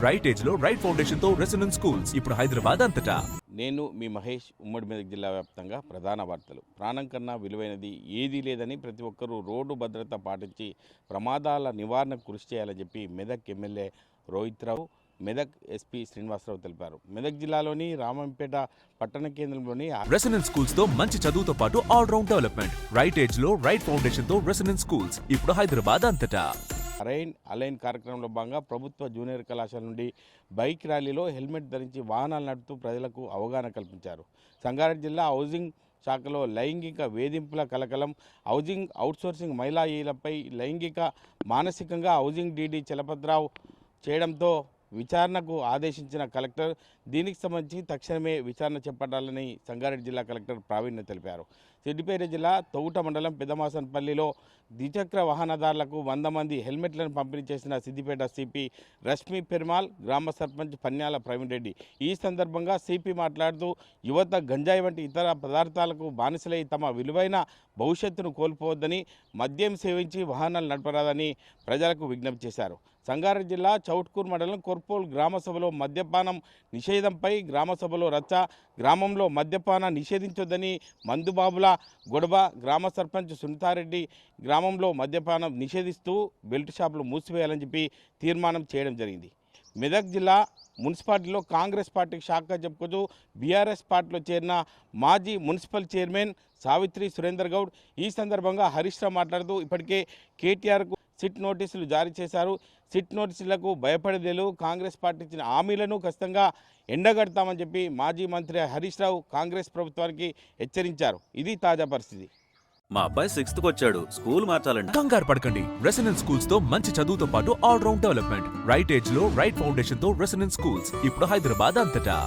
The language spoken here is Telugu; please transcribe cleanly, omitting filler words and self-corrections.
రైట్ ఏజ్ లో రైట్ ఫౌండేషన్ తో రెసిడెన్స్ స్కూల్స్ ఇప్పుడు హైదరాబాద్ అంతటా. నేను మీ మహేష్. ఉమ్మడి మెదక్ జిల్లా వ్యాప్తంగా ప్రధాన వార్తలు. ప్రాణం కన్నా విలువైనది ఏదీ లేదని ప్రతి ఒక్కరూ రోడ్డు భద్రత పాటించి ప్రమాదాల నివారణకు కృషి చేయాలని చెప్పి మెదక్ ఎమ్మెల్యే రోహిత్ రావు, మెదక్ ఎస్పీ శ్రీనివాసరావు తెలిపారు. మెదక్ జిల్లాలోని రామంపేట పట్టణ కేంద్రంలోని రెసిడెన్స్ స్కూల్స్ తో మంచి చదువుతో పాటు all round development. Right age లో రైట్ ఫౌండేషన్ తో రెసిడెన్స్ స్కూల్స్ ఇప్పుడు హైదరాబాద్ అంతటా. అలైన్ కార్యక్రమంలో భాగంగా ప్రభుత్వ జూనియర్ కళాశాల నుండి బైక్ ర్యాలీలో హెల్మెట్ ధరించి వాహనాలు నడుపుతూ ప్రజలకు అవగాహన కల్పించారు. సంగారెడ్డి జిల్లా హౌసింగ్ శాఖలో లైంగిక వేధింపుల కలకలం. హౌసింగ్ అవుట్సోర్సింగ్ మహిళలపై లైంగిక మానసికంగా హౌసింగ్ డీడీ చలపతిరావు చేయడంతో విచారణకు ఆదేశించిన కలెక్టర్ దీనికి సంబంధించి తక్షణమే విచారణ చేపట్టాలని సంగారెడ్డి జిల్లా కలెక్టర్ ప్రావీణ్య తెలిపారు. సిద్దిపేట జిల్లా తొగుట మండలం పెదమాసన్పల్లిలో ద్విచక్ర వాహనదారులకు 100 మంది హెల్మెట్లను పంపిణీ చేసిన సిద్దిపేట సిపి రష్మి పెర్మాల్, గ్రామ సర్పంచ్ పన్యాల ప్రవీణ్ రెడ్డి. ఈ సందర్భంగా సిపి మాట్లాడుతూ యువత గంజాయి వంటి ఇతర పదార్థాలకు బానిసలై తమ విలువైన భవిష్యత్తును కోల్పోవద్దని, మద్యం సేవించి వాహనాలు నడపరాదని ప్రజలకు విజ్ఞప్తి చేశారు. సంగారెడ్డి జిల్లా చౌట్కూర్ మండలం కొర్పోల్ గ్రామసభలో మద్యపానం నిషేధంపై గ్రామసభలో రచ్చ. గ్రామంలో మద్యపానం నిషేధించొద్దని మందుబాబుల గొడవ. గ్రామ సర్పంచ్ సునీతారెడ్డి గ్రామంలో మద్యపానం నిషేధిస్తూ బెల్ట్ షాపులు మూసివేయాలని చెప్పి తీర్మానం చేయడం జరిగింది. మెదక్ జిల్లా మున్సిపాలిటీలో కాంగ్రెస్ పార్టీకి షాక్గా చెప్పుకోవచ్చు. బీఆర్ఎస్ పార్టీలో చేరిన మాజీ మున్సిపల్ చైర్మన్ సావిత్రి సురేందర్ గౌడ్. ఈ సందర్భంగా హరీష్ రావు మాట్లాడుతూ ఇప్పటికే కేటీఆర్కు సిట్ నోటీసులు జారీ చేశారు. సిట్ నోటీసులకు భయపడేదేలు. కాంగ్రెస్ పార్టీ ఇచ్చిన హామీలను ఖచ్చితంగా ఎండగడతామని చెప్పి మాజీ మంత్రి హరీష్ రావు కాంగ్రెస్ ప్రభుత్వానికి హెచ్చరించారు. ఇది తాజా పరిస్థితి. మా అబ్బాయి 6th వచ్చాడు, స్కూల్ మార్చాలండి. కంగారు పడకండి. రెసిడెన్స్ స్కూల్స్ తో మంచి చదువుతో పాటు all round development. Right age లో రైట్ ఫౌండేషన్ తో రెసిడెన్స్ స్కూల్స్ ఇప్పుడు హైదరాబాద్ అంతటా.